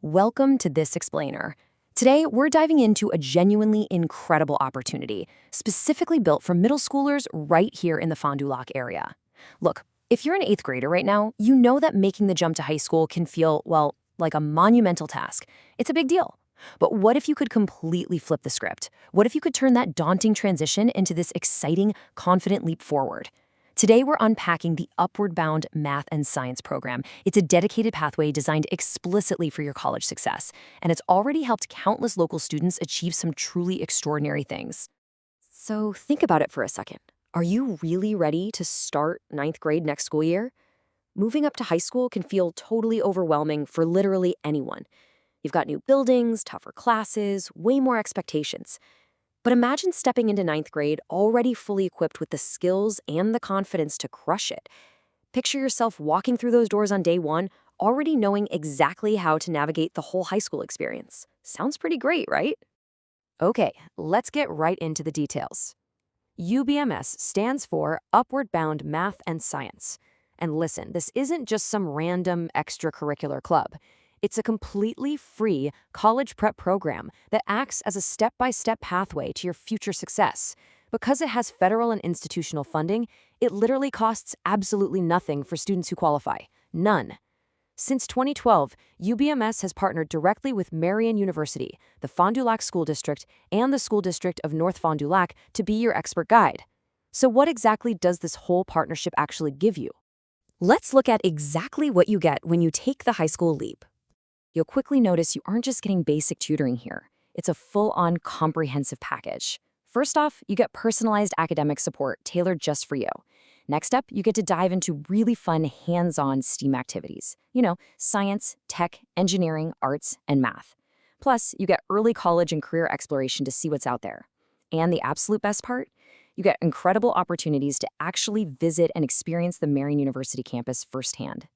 Welcome to This Explainer. Today, we're diving into a genuinely incredible opportunity, specifically built for middle schoolers right here in the Fond du Lac area. Look, if you're an 8th grader right now, you know that making the jump to high school can feel, well, like a monumental task. It's a big deal. But what if you could completely flip the script? What if you could turn that daunting transition into this exciting, confident leap forward? Today, we're unpacking the Upward Bound Math and Science program. It's a dedicated pathway designed explicitly for your college success, and it's already helped countless local students achieve some truly extraordinary things. So think about it for a second. Are you really ready to start 9th grade next school year? Moving up to high school can feel totally overwhelming for literally anyone. You've got new buildings, tougher classes, way more expectations. But imagine stepping into 9th grade already fully equipped with the skills and the confidence to crush it. Picture yourself walking through those doors on day one, already knowing exactly how to navigate the whole high school experience. Sounds pretty great, right? Okay, let's get right into the details. UBMS stands for Upward Bound Math and Science. And listen, this isn't just some random extracurricular club. It's a completely free college prep program that acts as a step-by-step pathway to your future success. Because it has federal and institutional funding, it literally costs absolutely nothing for students who qualify. None. Since 2012, UBMS has partnered directly with Marian University, the Fond du Lac School District, and the School District of North Fond du Lac to be your expert guide. So what exactly does this whole partnership actually give you? Let's look at exactly what you get when you take the high school leap. You'll quickly notice you aren't just getting basic tutoring here. It's a full-on comprehensive package. First off, you get personalized academic support tailored just for you. Next up, you get to dive into really fun hands-on STEAM activities. Science, tech, engineering, arts, and math. Plus, you get early college and career exploration to see what's out there. And the absolute best part? You get incredible opportunities to actually visit and experience the Marian University campus firsthand.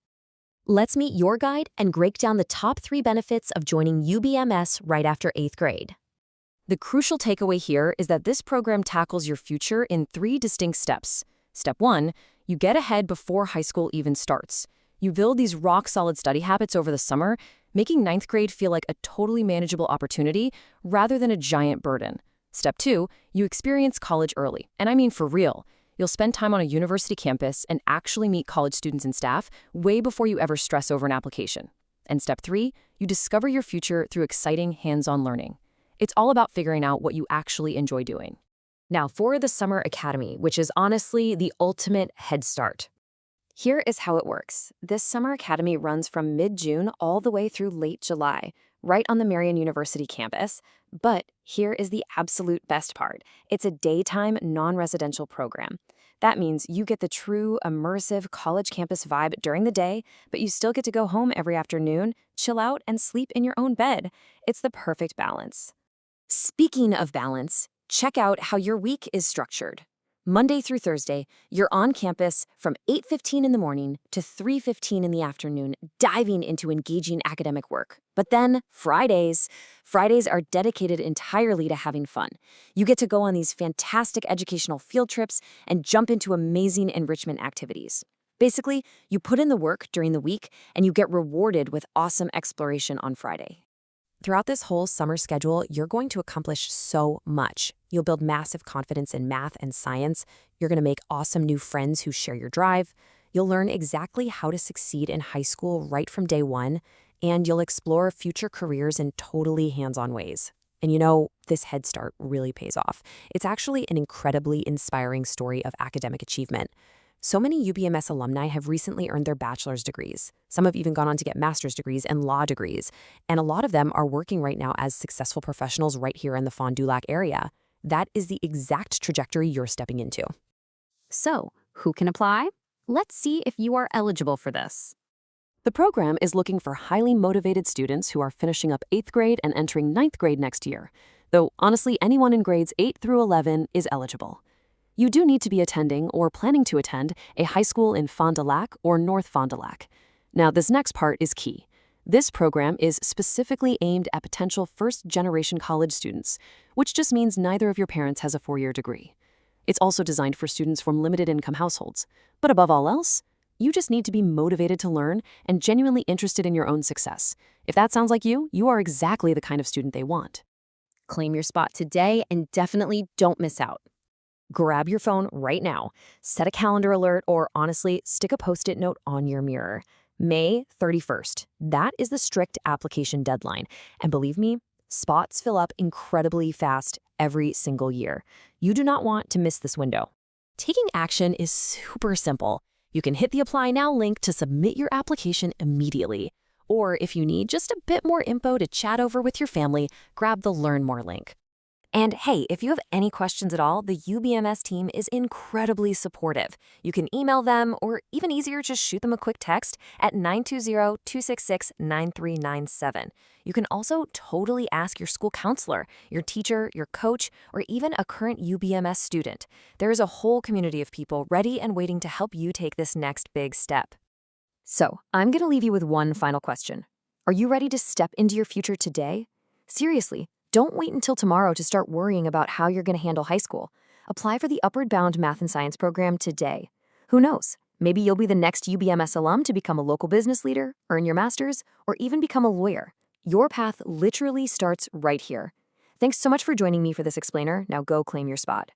Let's meet your guide and break down the top 3 benefits of joining UBMS right after 8th grade. The crucial takeaway here is that this program tackles your future in 3 distinct steps. Step 1, you get ahead before high school even starts. You build these rock-solid study habits over the summer, making 9th grade feel like a totally manageable opportunity rather than a giant burden. Step 2, you experience college early, and I mean for real. You'll spend time on a university campus and actually meet college students and staff way before you ever stress over an application. And step 3, you discover your future through exciting hands-on learning. It's all about figuring out what you actually enjoy doing. Now for the Summer Academy, which is honestly the ultimate head start. Here is how it works. This Summer Academy runs from mid-June all the way through late July, right on the Marian University campus. But here is the absolute best part. It's a daytime, non-residential program. That means you get the true, immersive college campus vibe during the day, but you still get to go home every afternoon, chill out, and sleep in your own bed. It's the perfect balance. Speaking of balance, check out how your week is structured. Monday through Thursday, you're on campus from 8:15 in the morning to 3:15 in the afternoon, diving into engaging academic work. But then Fridays are dedicated entirely to having fun. You get to go on these fantastic educational field trips and jump into amazing enrichment activities. Basically, you put in the work during the week and you get rewarded with awesome exploration on Friday. Throughout this whole summer schedule, you're going to accomplish so much. You'll build massive confidence in math and science. You're going to make awesome new friends who share your drive. You'll learn exactly how to succeed in high school right from day one, and you'll explore future careers in totally hands-on ways. And this head start really pays off. It's actually an incredibly inspiring story of academic achievement. So many UBMS alumni have recently earned their bachelor's degrees. Some have even gone on to get master's degrees and law degrees. And a lot of them are working right now as successful professionals right here in the Fond du Lac area. That is the exact trajectory you're stepping into. So, who can apply? Let's see if you are eligible for this. The program is looking for highly motivated students who are finishing up 8th grade and entering 9th grade next year. Though, honestly, anyone in grades 8 through 11 is eligible. You do need to be attending or planning to attend a high school in Fond du Lac or North Fond du Lac. Now, this next part is key. This program is specifically aimed at potential first-generation college students, which just means neither of your parents has a 4-year degree. It's also designed for students from limited-income households. But above all else, You just need to be motivated to learn and genuinely interested in your own success. If that sounds like you are exactly the kind of student they want. Claim your spot today and definitely don't miss out. Grab your phone right now, set a calendar alert, or honestly, stick a Post-it note on your mirror. May 31st. That is the strict application deadline. And believe me, spots fill up incredibly fast every single year. You do not want to miss this window. Taking action is super simple. You can hit the Apply Now link to submit your application immediately. Or if you need just a bit more info to chat over with your family, grab the Learn More link. And hey, if you have any questions at all, the UBMS team is incredibly supportive. You can email them, or even easier, just shoot them a quick text at 920-266-9397. You can also totally ask your school counselor, your teacher, your coach, or even a current UBMS student. There is a whole community of people ready and waiting to help you take this next big step. So, I'm going to leave you with one final question. Are you ready to step into your future today? Seriously. Don't wait until tomorrow to start worrying about how you're going to handle high school. Apply for the Upward Bound Math and Science program today. Who knows? Maybe you'll be the next UBMS alum to become a local business leader, earn your master's, or even become a lawyer. Your path literally starts right here. Thanks so much for joining me for this explainer. Now go claim your spot.